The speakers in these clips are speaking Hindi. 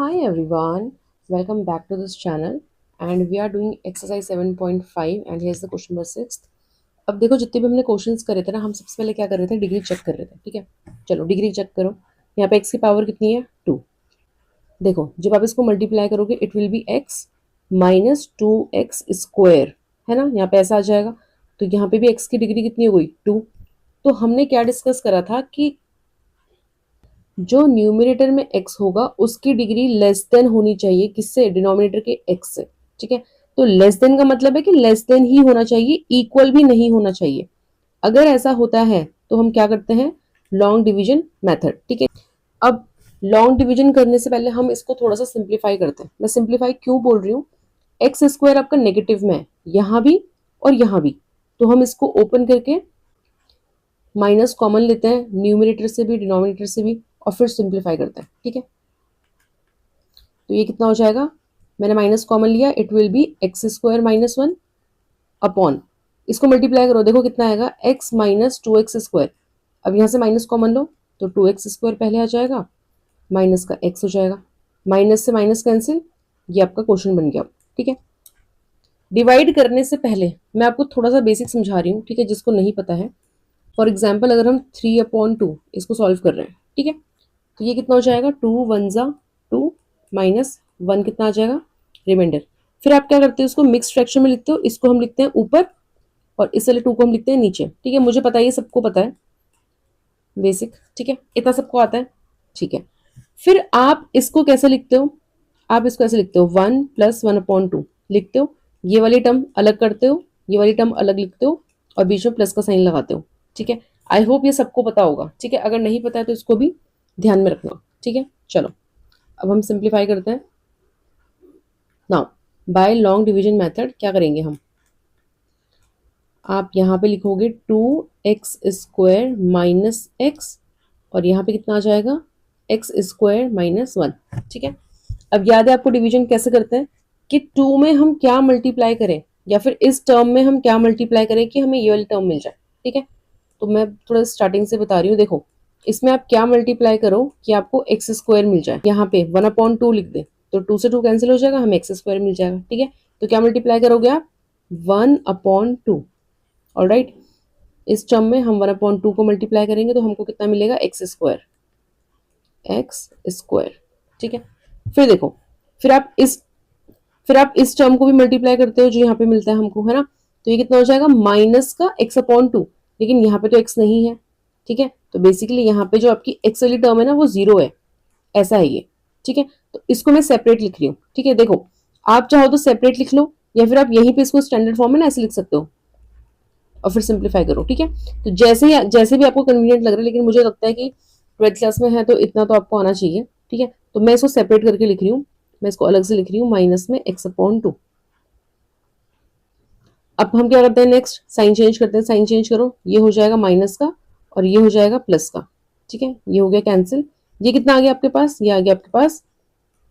Hi everyone, welcome back to this channel and we are doing exercise 7.5 and here's the question number 6. अब देखो जितने भी हमने क्वेश्चंस करे थे ना, हम सबसे पहले क्या कर रहे थे, डिग्री चेक कर रहे थे। ठीक है, चलो डिग्री चेक करो। यहाँ पे x की पावर कितनी है, 2। देखो जब आप इसको मल्टीप्लाई करोगे it will B x minus 2x square, है ना। यहाँ पे ऐसा आ जाएगा, तो यहाँ पे भी x की डिग्री कितनी हो गई, 2। तो हमने क्या डिस्कस करा था कि जो न्यूमरेटर में x होगा उसकी डिग्री लेस देन होनी चाहिए, किससे, डिनोमिनेटर के x से। ठीक है, तो लेस देन का मतलब है कि लेस देन ही होना चाहिए, इक्वल भी नहीं होना चाहिए। अगर ऐसा होता है तो हम क्या करते हैं, लॉन्ग डिवीजन मेथड। ठीक है, अब लॉन्ग डिवीजन करने से पहले हम इसको थोड़ा सा सिंप्लीफाई करते हैं। मैं सिंप्लीफाई क्यों बोल रही हूँ, एक्स स्क्वायर आपका नेगेटिव में है, यहाँ भी और यहाँ भी, तो हम इसको ओपन करके माइनस कॉमन लेते हैं, न्यूमरेटर से भी डिनोमिनेटर से भी, और फिर सिंप्लीफाई करते हैं। ठीक है, तो ये कितना हो जाएगा, मैंने माइनस कॉमन लिया, it will B x square minus 1 upon, इसको मल्टीप्लाई करो, देखो कितना आएगा, एक्स माइनस 2x स्क्वायर। अब यहाँ से माइनस कॉमन लो तो 2x स्क्वायर पहले आ जाएगा, माइनस का x हो जाएगा, माइनस से माइनस कैंसिल, ये आपका क्वेश्चन बन गया। ठीक है, डिवाइड करने से पहले मैं आपको थोड़ा सा बेसिक समझा रही हूँ, ठीक है, जिसको नहीं पता है। फॉर एग्जाम्पल अगर हम 3/2 इसको सॉल्व कर रहे हैं, ठीक है, तो ये कितना हो जाएगा, 2 1 2 माइनस 1 कितना आ जाएगा, रिमाइंडर। फिर आप क्या करते हो, इसको मिक्स फ्रैक्शन में लिखते हो, इसको हम लिखते हैं ऊपर और इस वाले 2 को हम लिखते हैं नीचे। ठीक है, मुझे पता है, ये सबको पता है बेसिक। ठीक है, इतना सबको आता है। ठीक है, फिर आप इसको कैसे लिखते हो, आप इसको ऐसे लिखते हो, 1 + 1/2 लिखते हो, ये वाली टर्म अलग करते हो, ये वाली टर्म अलग लिखते हो और बीच में प्लस का साइन लगाते हो। ठीक है, आई होप ये सबको पता होगा। ठीक है, अगर नहीं पता है तो इसको भी ध्यान में रखना। ठीक है, चलो अब हम सिंप्लीफाई करते हैं। Now by long division method क्या करेंगे हम, आप यहाँ पे लिखोगे 2x² माइनस x, और यहाँ पे कितना आ जाएगा, x² माइनस 1। ठीक है, अब याद है आपको डिवीजन कैसे करते हैं, कि 2 में हम क्या मल्टीप्लाई करें या फिर इस टर्म में हम क्या मल्टीप्लाई करें कि हमें ये वाली टर्म मिल जाए। ठीक है, तो मैं थोड़ा स्टार्टिंग से बता रही हूँ। देखो इसमें आप क्या मल्टीप्लाई करो कि आपको x² मिल जाए, यहाँ पे 1/2 लिख दे तो 2 से 2 कैंसिल हो जाएगा, हमें x² मिल जाएगा। ठीक है, तो क्या मल्टीप्लाई करोगे आप, 1/2। ऑलराइट, इस टर्म में हम 1/2 को मल्टीप्लाई करेंगे तो हमको कितना मिलेगा, x²। ठीक है, फिर देखो, फिर आप इस फिर आप इस टर्म को भी मल्टीप्लाई करते हो जो यहाँ पे मिलता है हमको, है ना। तो ये कितना हो जाएगा, माइनस का x/2, लेकिन यहाँ पे तो x नहीं है। ठीक है, तो बेसिकली यहाँ पे जो आपकी x वाली टर्म है ना वो 0 है, ऐसा है ये। ठीक है, तो इसको मैं सेपरेट लिख रही हूँ। ठीक है, देखो आप चाहो तो सेपरेट लिख लो या फिर आप यहीं पे इसको स्टैंडर्ड फॉर्म में ना ऐसे लिख सकते हो और फिर सिंप्लीफाई करो। ठीक है, तो जैसे भी आपको कन्वीनियंट लग रहा है, लेकिन मुझे लगता है कि 12th क्लास में है तो इतना तो आपको आना चाहिए। ठीक है, तो मैं इसको सेपरेट करके लिख रही हूँ, मैं इसको अलग से लिख रही हूँ, माइनस में x/2। अब हम क्या करते हैं, नेक्स्ट साइन चेंज करते हैं, साइन चेंज करो, ये हो जाएगा माइनस का और ये हो जाएगा प्लस का। ठीक है, ये हो गया कैंसिल, ये कितना आ गया आपके पास, ये आ गया आपके पास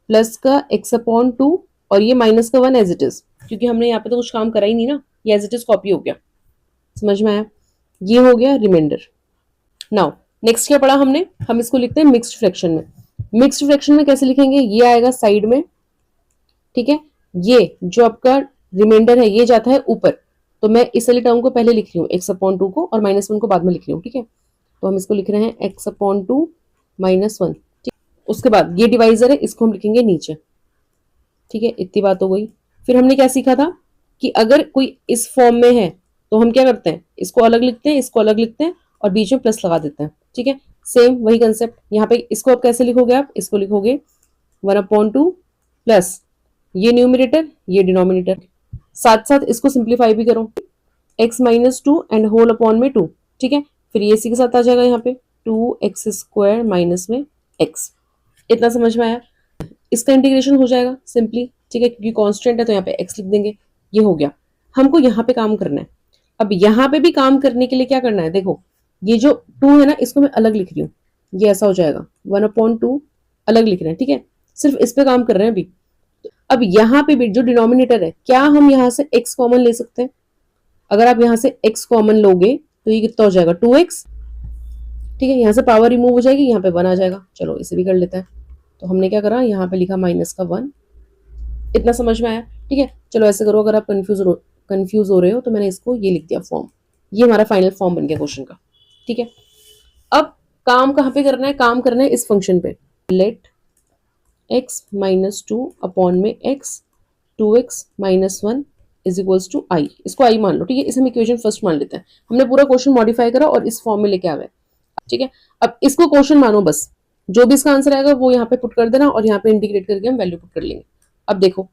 प्लस का x/2 और ये माइनस का 1 एज इट इज, क्योंकि हमने यहाँ पे तो कुछ काम करा ही नहीं ना, ये एज इट इज कॉपी हो गया। समझ में आया, ये हो गया रिमाइंडर। नाउ नेक्स्ट क्या पढ़ा हमने, हम इसको लिखते हैं मिक्स्ड फ्रैक्शन में। मिक्स्ड फ्रैक्शन में कैसे लिखेंगे, ये आएगा साइड में। ठीक है, ये जो आपका रिमाइंडर है ये जाता है ऊपर, तो मैं इस वाली टर्म को पहले लिख रही हूँ x/2 को और -1 को बाद में लिख रही हूँ। ठीक है, तो हम इसको लिख रहे हैं x/2 -1। ठीक, उसके बाद ये डिवाइजर है, इसको हम लिखेंगे नीचे। ठीक है, इतनी बात हो गई। फिर हमने क्या सीखा था कि अगर कोई इस फॉर्म में है तो हम क्या करते हैं, इसको अलग लिखते हैं, इसको अलग लिखते हैं और बीच में प्लस लगा देते हैं। ठीक है, सेम वही कंसेप्ट यहाँ पे, इसको आप कैसे लिखोगे, आप इसको लिखोगे 1/2 प्लस ये न्यूमरेटर ये डिनोमिनेटर, साथ साथ इसको सिंप्लीफाई भी करो, x-2 एंड होल अपॉन में 2। ठीक है, फिर ये इसी के साथ आ जाएगा यहाँ पे 2x² माइनस में x। इतना समझ में आया, इसका इंटीग्रेशन हो जाएगा सिंपली। ठीक है, क्योंकि कांस्टेंट है तो यहाँ पे x लिख देंगे, ये हो गया। हमको यहाँ पे काम करना है। अब यहाँ पे भी काम करने के लिए क्या करना है, देखो ये जो 2 है ना इसको मैं अलग लिख रही हूँ, ये ऐसा हो जाएगा 1/2 अलग लिख रहे हैं। ठीक है, सिर्फ इस पे काम कर रहे हैं अभी। अब यहाँ पे भी जो डिनोमिनेटर है, क्या हम यहाँ से x कॉमन ले सकते हैं, अगर आप यहाँ से x कॉमन लोगे तो ये कितना हो जाएगा, 2x। ठीक है, यहाँ से पावर रिमूव हो जाएगी, यहाँ पे 1 आ जाएगा। चलो इसे भी कर लेते हैं। तो हमने क्या करा, यहाँ पे लिखा माइनस का 1। इतना समझ में आया? ठीक है, चलो ऐसे करो, अगर आप कंफ्यूज हो रहे हो तो मैंने इसको ये लिख दिया फॉर्म। ये हमारा फाइनल फॉर्म बन गया क्वेश्चन का। ठीक है, अब काम कहाँ पे करना है? काम करना है इस फंक्शन पे, let x minus two upon में x 2x minus 1 is equals to I. इसको आई मान लो। ठीक है, इसे हम इक्वेशन फर्स्ट मान लेते हैं। हमने पूरा क्वेश्चन मॉडिफाई करा और इस फॉर्म में लेके आ गए। ठीक है, अब इसको क्वेश्चन मानो बस। जो भी इसका आंसर आएगा वो यहाँ पे पुट कर देना और यहाँ पे इंटीग्रेट करके हम वैल्यू पुट कर लेंगे। अब देखो,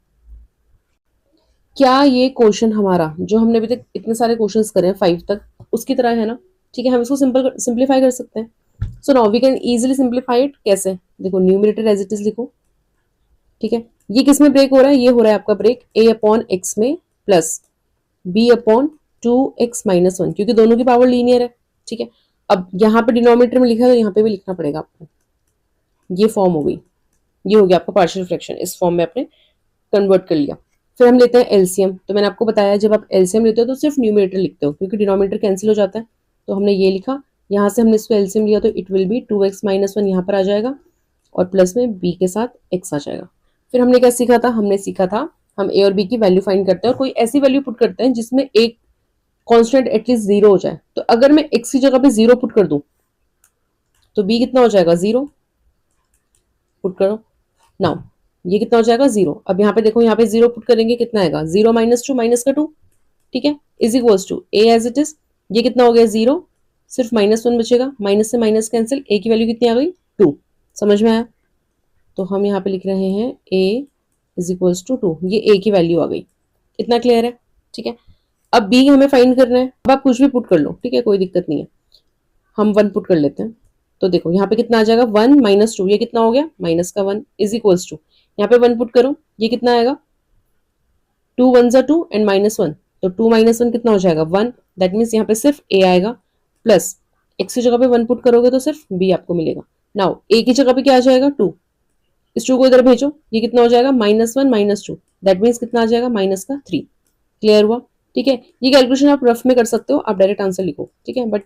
क्या ये क्वेश्चन हमारा जो हमने अभी तक इतने सारे क्वेश्चंस करे हैं 5 तक, उसकी तरह है ना? ठीक है, हम इसको सिंप्लीफाई कर सकते हैं। So now we can easily simplify it. कैसे? देखो, न्यूमरेटर एज इट इज लिखो। ठीक है, ये किस में ब्रेक हो रहा है? ये हो रहा है आपका ब्रेक a अपॉन एक्स में plus b upon 2x minus 1, क्योंकि दोनों की पावर लीनियर है। ठीक है, अब यहाँ पे डिनोमिनेटर में लिखा है तो यहाँ पे भी लिखना पड़ेगा आपको। ये फॉर्म हो गई, ये हो गया आपका पार्शियल फ्रैक्शन। इस फॉर्म में आपने कन्वर्ट कर लिया। फिर हम लेते हैं एलसीएम। तो मैंने आपको बताया, जब आप एलसीएम लेते हो तो सिर्फ न्यूमरेटर लिखते हो, क्योंकि डिनोमिनेटर कैंसिल हो जाता है। तो हमने ये लिखा, यहाँ से हमने इसको एलसीएम लिया तो it will B 2x minus 1 यहाँ पर आ जाएगा और प्लस में b के साथ x आ जाएगा। फिर हमने क्या सीखा था? हमने सीखा था हम a और b की वैल्यू फाइंड करते हैं और कोई ऐसी वैल्यू पुट करते हैं जिसमें एक कांस्टेंट एटलीस्ट 0 हो जाए। तो अगर मैं x की जगह पे 0 पुट कर दूं तो b कितना हो जाएगा? 0 पुट करो। नाउ ये कितना हो जाएगा? 0। अब यहाँ पे देखो, यहाँ पे 0 पुट करेंगे, कितना आएगा? 0 माइनस 2 माइनस का 2। ठीक है, is equals to a as it is. ये कितना हो गया? 0, सिर्फ माइनस 1 बचेगा, माइनस से माइनस कैंसिल, a की वैल्यू कितनी आ गई? 2। समझ में आया? तो हम यहाँ पे लिख रहे हैं a इज इक्वल्स टू 2। ये a की वैल्यू आ गई। इतना क्लियर है? ठीक है, अब b हमें फाइंड करना है। अब आप कुछ भी पुट कर लो, ठीक है, कोई दिक्कत नहीं है। हम 1 पुट कर लेते हैं। तो देखो यहाँ पे कितना आ जाएगा? 1 माइनस 2, ये कितना हो गया? माइनस का 1 इज इक्वल्स टू, यहाँ पे 1 पुट करो, ये कितना आएगा? 2 1 जा 2 एंड माइनस 1, तो 2 माइनस 1 कितना हो जाएगा? 1। दैट मीन्स यहाँ पे सिर्फ a आएगा, प्लस x की जगह पे 1 पुट करोगे तो सिर्फ b आपको मिलेगा। नाउ a की जगह पे क्या आ जाएगा? 2। इस 2 को इधर भेजो, ये कितना हो जाएगा? माइनस 1 माइनस 2, दैट मीन्स कितना आ जाएगा? माइनस का 3। क्लियर हुआ? ठीक है, ये कैलकुलेशन आप रफ में कर सकते हो, आप डायरेक्ट आंसर लिखो। ठीक है, बट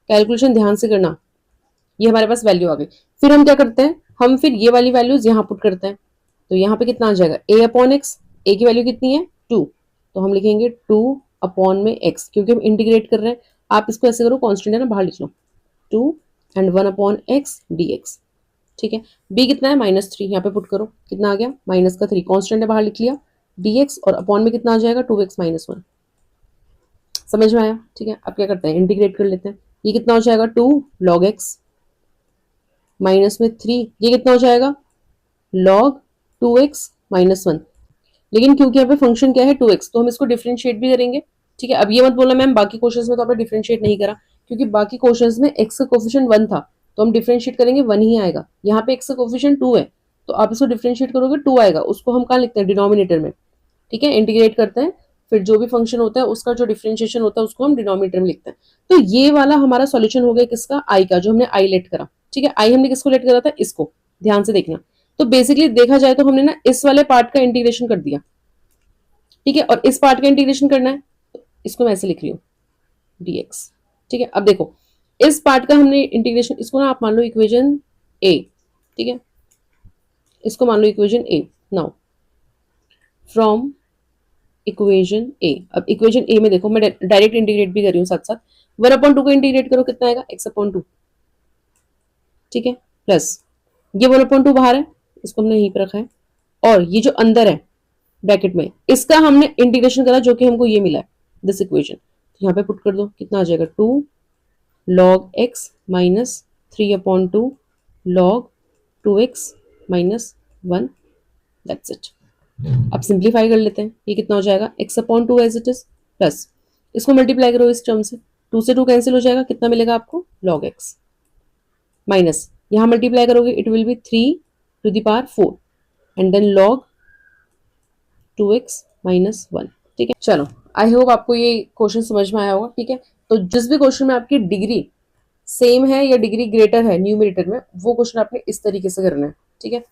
कैलकुलेशन ध्यान से करना। ये हमारे पास वैल्यू आ गई। फिर हम क्या करते हैं? हम फिर ये वाली वैल्यूज यहाँ पुट करते हैं। तो यहाँ पे कितना आ जाएगा? a upon x. ए की वैल्यू कितनी है? 2। तो हम लिखेंगे 2 अपॉन में x, क्योंकि हम इंटीग्रेट कर रहे हैं। आप इसको ऐसे करो, कॉन्स्टेंट है ना, बाहर लिख लो, 2 एंड 1 अपॉन एक्स dx। ठीक है, b कितना है? माइनस 3, यहाँ पे पुट करो, कितना आ गया? माइनस का 3, कॉन्स्टेंट है, बाहर लिख लिया, dx और अपॉन में कितना आ जाएगा? 2x minus 1। समझ में आया? ठीक है, अब क्या करते हैं? इंटीग्रेट कर लेते हैं। ये कितना हो जाएगा? 2 log x माइनस में 3, ये कितना हो जाएगा? log 2x minus 1। लेकिन क्योंकि यहाँ पे फंक्शन क्या है? 2x, तो हम इसको डिफरेंशिएट भी करेंगे। ठीक है, अब ये मत बोलना मैम बाकी क्वेश्चंस में तो आपने डिफरेंशिएट नहीं करा, क्योंकि बाकी क्वेश्चंस में x का कोफिशिएंट 1 था, तो हम डिफरेंशिएट करेंगे 1 ही आएगा। यहाँ पे x का कोफिशिएंट 2 है, तो आप इसको डिफरेंशिएट करोगे 2 आएगा, उसको हम कहाँ लिखते हैं? डिनोमिनेटर में। ठीक है, इंटीग्रेट करते हैं, फिर जो भी फंक्शन होता है उसका जो डिफरेंशिएशन होता है उसको हम डिनोमिनेटर में लिखते हैं। तो ये वाला हमारा सॉल्यूशन हो गया किसका? आई का, जो हमने आई लेट करा। ठीक है, आई हमने किसको लेट करा था? इसको। ध्यान से देखना। तो बेसिकली देखा जाए तो हमने ना इस वाले पार्ट का इंटीग्रेशन कर दिया। ठीक है, और इस पार्ट का इंटीग्रेशन करना है, तो इसको मैं ऐसे लिख रही हूँ dx। ठीक है, अब देखो इस पार्ट का हमने इंटीग्रेशन, इसको ना आप मान लो इक्वेशन ए। ठीक है, इसको मान लो equation A. Now from equation A, अब इक्वेशन ए में देखो मैं डायरेक्ट इंटीग्रेट भी कर रही हूँ साथ साथ। 1/2 को इंटीग्रेट करो, कितना आएगा? x/2। ठीक है, प्लस ये 1/2 बाहर है, इसको हमने यहीं पर रखा है, और ये जो अंदर है ब्रैकेट में, इसका हमने इंटीग्रेशन करा, जो कि हमको ये मिला है, दिस इक्वेशन। तो यहाँ पे पुट कर दो, कितना आ जाएगा? 2 log x minus 3/2 log 2x minus 1। That's it. अब सिंप्लीफाई कर लेते हैं। ये कितना हो जाएगा? x/2 as it is, plus इसको मल्टीप्लाई करो इस टर्म से, 2 से 2 कैंसिल हो जाएगा, कितना मिलेगा आपको? log x माइनस, यहाँ मल्टीप्लाई करोगे it will be 3⁴ and then log 2x minus 1। ठीक है, चलो आई होप आपको ये क्वेश्चन समझ में आया होगा। ठीक है, तो जिस भी क्वेश्चन में आपकी डिग्री सेम है या डिग्री ग्रेटर है न्यूमरेटर में, वो क्वेश्चन आपने इस तरीके से करना है। ठीक है,